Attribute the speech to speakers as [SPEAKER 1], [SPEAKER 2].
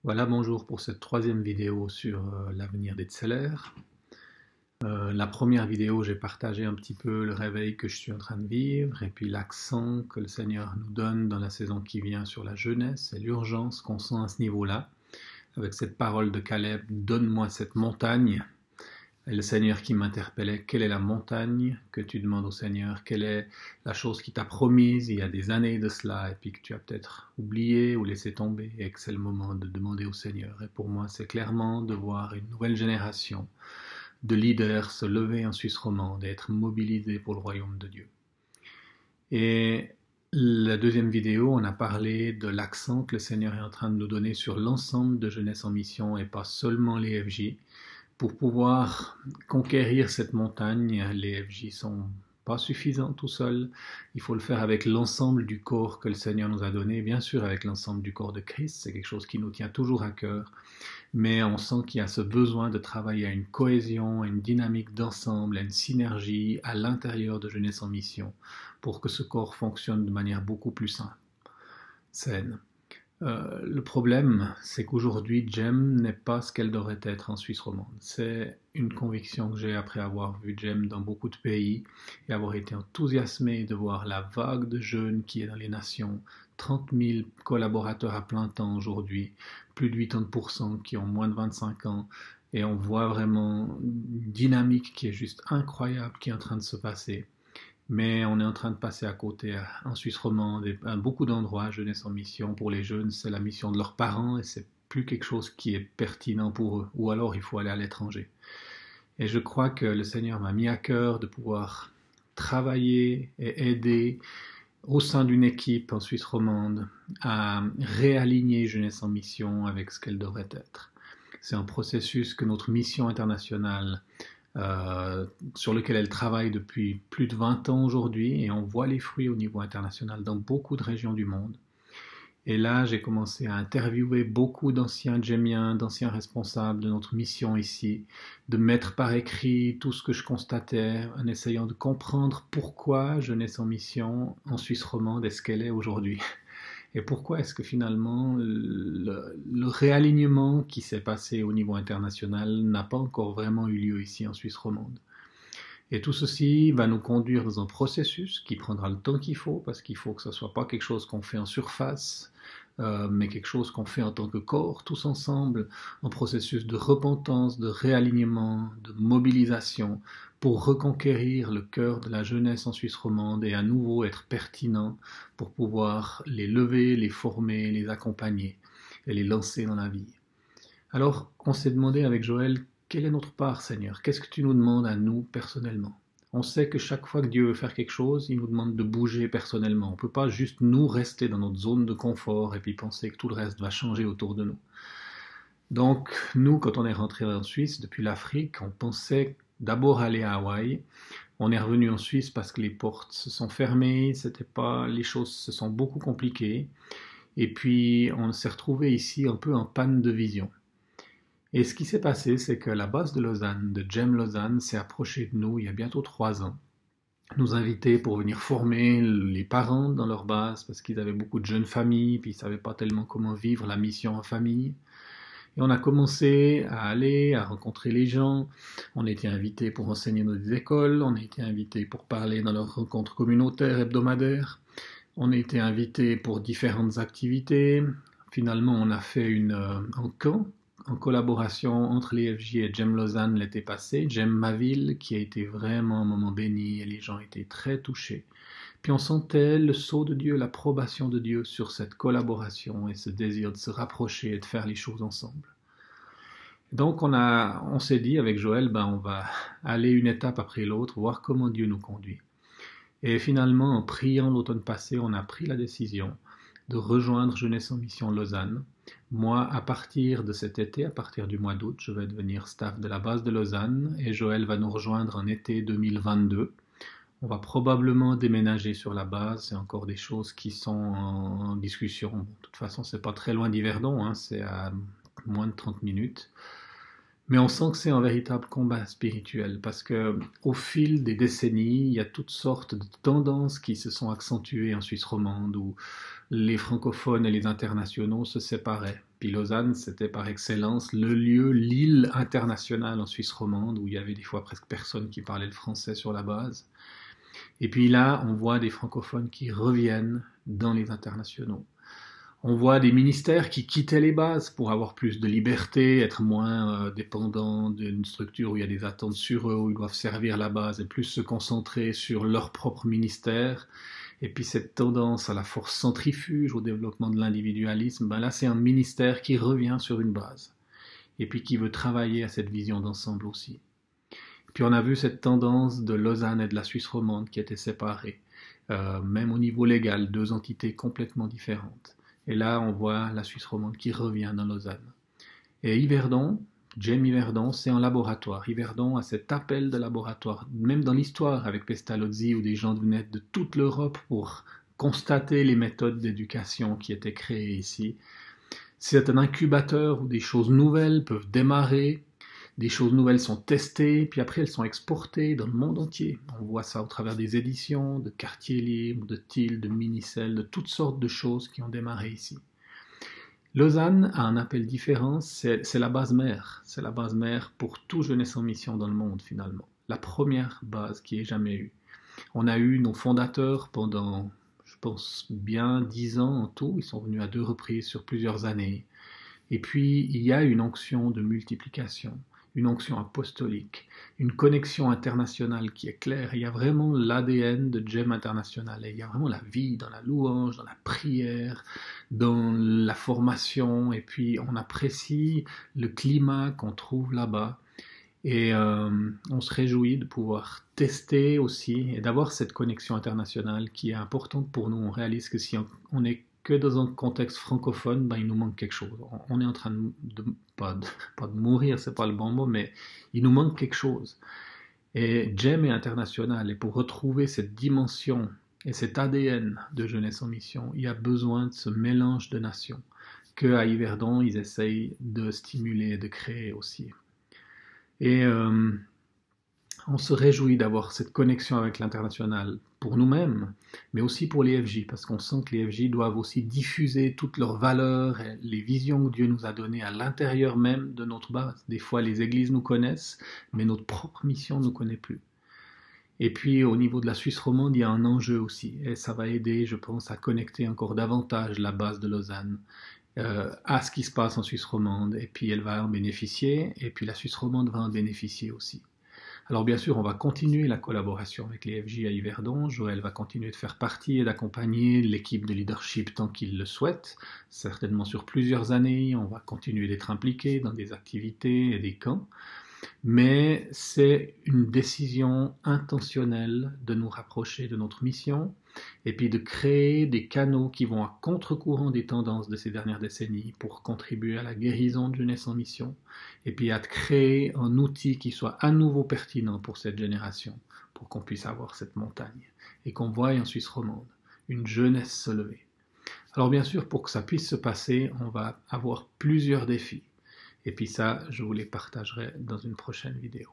[SPEAKER 1] Voilà, bonjour pour cette troisième vidéo sur l'avenir des Tseller. La première vidéo, j'ai partagé un petit peu le réveil que je suis en train de vivre et puis l'accent que le Seigneur nous donne dans la saison qui vient sur la jeunesse et l'urgence qu'on sent à ce niveau-là. Avec cette parole de Caleb, donne-moi cette montagne. Et le Seigneur qui m'interpellait, quelle est la montagne que tu demandes au Seigneur? Quelle est la chose qui t'a promise il y a des années de cela et puis que tu as peut-être oublié ou laissé tomber et que c'est le moment de demander au Seigneur? Et pour moi, c'est clairement de voir une nouvelle génération de leaders se lever en Suisse romande et être mobilisés pour le royaume de Dieu. Et la deuxième vidéo, on a parlé de l'accent que le Seigneur est en train de nous donner sur l'ensemble de Jeunesse en Mission et pas seulement les FJ. Pour pouvoir conquérir cette montagne, les FJ sont pas suffisants tout seuls. Il faut le faire avec l'ensemble du corps que le Seigneur nous a donné, bien sûr avec l'ensemble du corps de Christ, c'est quelque chose qui nous tient toujours à cœur, mais on sent qu'il y a ce besoin de travailler à une cohésion, à une dynamique d'ensemble, à une synergie à l'intérieur de Jeunesse en Mission, pour que ce corps fonctionne de manière beaucoup plus saine. Le problème, c'est qu'aujourd'hui, Jem n'est pas ce qu'elle devrait être en Suisse romande. C'est une conviction que j'ai après avoir vu Jem dans beaucoup de pays et avoir été enthousiasmé de voir la vague de jeunes qui est dans les nations. 30 000 collaborateurs à plein temps aujourd'hui, plus de 80% qui ont moins de 25 ans. Et on voit vraiment une dynamique qui est juste incroyable qui est en train de se passer. Mais on est en train de passer à côté en Suisse romande et à beaucoup d'endroits, Jeunesse en Mission, pour les jeunes, c'est la mission de leurs parents et c'est plus quelque chose qui est pertinent pour eux. Ou alors il faut aller à l'étranger. Et je crois que le Seigneur m'a mis à cœur de pouvoir travailler et aider au sein d'une équipe en Suisse romande à réaligner Jeunesse en Mission avec ce qu'elle devrait être. C'est un processus que notre mission internationale sur lequel elle travaille depuis plus de 20 ans aujourd'hui et on voit les fruits au niveau international dans beaucoup de régions du monde. Et là, j'ai commencé à interviewer beaucoup d'anciens djemmiens, d'anciens responsables de notre mission ici, de mettre par écrit tout ce que je constatais en essayant de comprendre pourquoi Jeunesse en Mission en Suisse romande est ce qu'elle est aujourd'hui. Et pourquoi est-ce que finalement le réalignement qui s'est passé au niveau international n'a pas encore vraiment eu lieu ici en Suisse romande? Et tout ceci va nous conduire dans un processus qui prendra le temps qu'il faut, parce qu'il faut que ce ne soit pas quelque chose qu'on fait en surface, mais quelque chose qu'on fait en tant que corps, tous ensemble, un processus de repentance, de réalignement, de mobilisation, pour reconquérir le cœur de la jeunesse en Suisse romande et à nouveau être pertinent pour pouvoir les lever, les former, les accompagner et les lancer dans la vie. Alors, on s'est demandé avec Joël, quelle est notre part, Seigneur? Qu'est-ce que tu nous demandes à nous personnellement? On sait que chaque fois que Dieu veut faire quelque chose, il nous demande de bouger personnellement. On ne peut pas juste nous rester dans notre zone de confort et puis penser que tout le reste va changer autour de nous. Donc, nous, quand on est rentré en Suisse depuis l'Afrique, on pensait d'abord aller à Hawaï. On est revenu en Suisse parce que les portes se sont fermées, les choses se sont beaucoup compliquées. Et puis, on s'est retrouvé ici un peu en panne de vision. Et ce qui s'est passé, c'est que la base de Lausanne, de Jem Lausanne, s'est approchée de nous il y a bientôt 3 ans, nous inviter pour venir former les parents dans leur base, parce qu'ils avaient beaucoup de jeunes familles, puis ils ne savaient pas tellement comment vivre la mission en famille. Et on a commencé à aller, à rencontrer les gens. On a été invités pour enseigner dans des écoles, on a été invités pour parler dans leurs rencontres communautaires hebdomadaires, on a été invités pour différentes activités. Finalement, on a fait un camp en collaboration entre les FJ et Jem Lausanne l'été passé, Jem ma ville, qui a été vraiment un moment béni et les gens étaient très touchés. Puis on sentait le sceau de Dieu, l'approbation de Dieu sur cette collaboration et ce désir de se rapprocher et de faire les choses ensemble. Donc on s'est dit avec Joël, on va aller une étape après l'autre, voir comment Dieu nous conduit. Et finalement, en priant l'automne passé, on a pris la décision de rejoindre Jeunesse en Mission Lausanne. Moi, à partir de cet été, à partir du mois d'août, je vais devenir staff de la base de Lausanne et Joël va nous rejoindre en été 2022. On va probablement déménager sur la base, c'est encore des choses qui sont en discussion. De toute façon, c'est pas très loin d'Yverdon, c'est à moins de 30 minutes. Mais on sent que c'est un véritable combat spirituel parce que au fil des décennies, il y a toutes sortes de tendances qui se sont accentuées en Suisse romande où les francophones et les internationaux se séparaient. Puis Lausanne, c'était par excellence le lieu, l'île internationale en Suisse romande, où il y avait des fois presque personne qui parlait le français sur la base. Et puis là, on voit des francophones qui reviennent dans les internationaux. On voit des ministères qui quittaient les bases pour avoir plus de liberté, être moins dépendants d'une structure où il y a des attentes sur eux, où ils doivent servir la base, et plus se concentrer sur leur propre ministère. Et puis cette tendance à la force centrifuge, au développement de l'individualisme, ben là c'est un ministère qui revient sur une base, et puis qui veut travailler à cette vision d'ensemble aussi. Puis on a vu cette tendance de Lausanne et de la Suisse romande qui étaient séparées, même au niveau légal, deux entités complètement différentes. Et là, on voit la Suisse romande qui revient dans Lausanne. Et Yverdon, James Yverdon, c'est un laboratoire. Yverdon a cet appel de laboratoire, même dans l'histoire avec Pestalozzi, où des gens venaient de toute l'Europe pour constater les méthodes d'éducation qui étaient créées ici. C'est un incubateur où des choses nouvelles peuvent démarrer, des choses nouvelles sont testées, puis après elles sont exportées dans le monde entier. On voit ça au travers des éditions, de Quartier Libre, de Thiel, de Minicelle, de toutes sortes de choses qui ont démarré ici. Lausanne a un appel différent, c'est la base mère. C'est la base mère pour tout Jeunesse en Mission dans le monde finalement. La première base qui ait jamais eu. On a eu nos fondateurs pendant, je pense, bien 10 ans en tout. Ils sont venus à 2 reprises sur plusieurs années. Et puis, il y a une onction de multiplication, une onction apostolique, une connexion internationale qui est claire. Il y a vraiment l'ADN de GEM International. Et il y a vraiment la vie dans la louange, dans la prière, dans la formation. Et puis, on apprécie le climat qu'on trouve là-bas. Et on se réjouit de pouvoir tester aussi et d'avoir cette connexion internationale qui est importante pour nous. On réalise que si on est que dans un contexte francophone, ben, il nous manque quelque chose. On est en train pas de mourir, c'est pas le bon mot, mais il nous manque quelque chose. Et GEM est international, et pour retrouver cette dimension et cet ADN de Jeunesse en Mission, il y a besoin de ce mélange de nations que à Yverdon, ils essayent de stimuler et de créer aussi. Et on se réjouit d'avoir cette connexion avec l'international pour nous-mêmes, mais aussi pour les FJ, parce qu'on sent que les FJ doivent aussi diffuser toutes leurs valeurs et les visions que Dieu nous a données à l'intérieur même de notre base. Des fois, les églises nous connaissent, mais notre propre mission ne nous connaît plus. Et puis, au niveau de la Suisse romande, il y a un enjeu aussi, et ça va aider, je pense, à connecter encore davantage la base de Lausanne à ce qui se passe en Suisse romande, et puis elle va en bénéficier, et puis la Suisse romande va en bénéficier aussi. Alors bien sûr, on va continuer la collaboration avec les FJ à Yverdon. Joël va continuer de faire partie et d'accompagner l'équipe de leadership tant qu'il le souhaite. Certainement sur plusieurs années, on va continuer d'être impliqué dans des activités et des camps. Mais c'est une décision intentionnelle de nous rapprocher de notre mission et puis de créer des canaux qui vont à contre-courant des tendances de ces dernières décennies pour contribuer à la guérison de Jeunesse en Mission et puis à créer un outil qui soit à nouveau pertinent pour cette génération, pour qu'on puisse avoir cette montagne et qu'on voie en Suisse romande une jeunesse se lever. Alors bien sûr, pour que ça puisse se passer, on va avoir plusieurs défis. Et puis ça, je vous les partagerai dans une prochaine vidéo.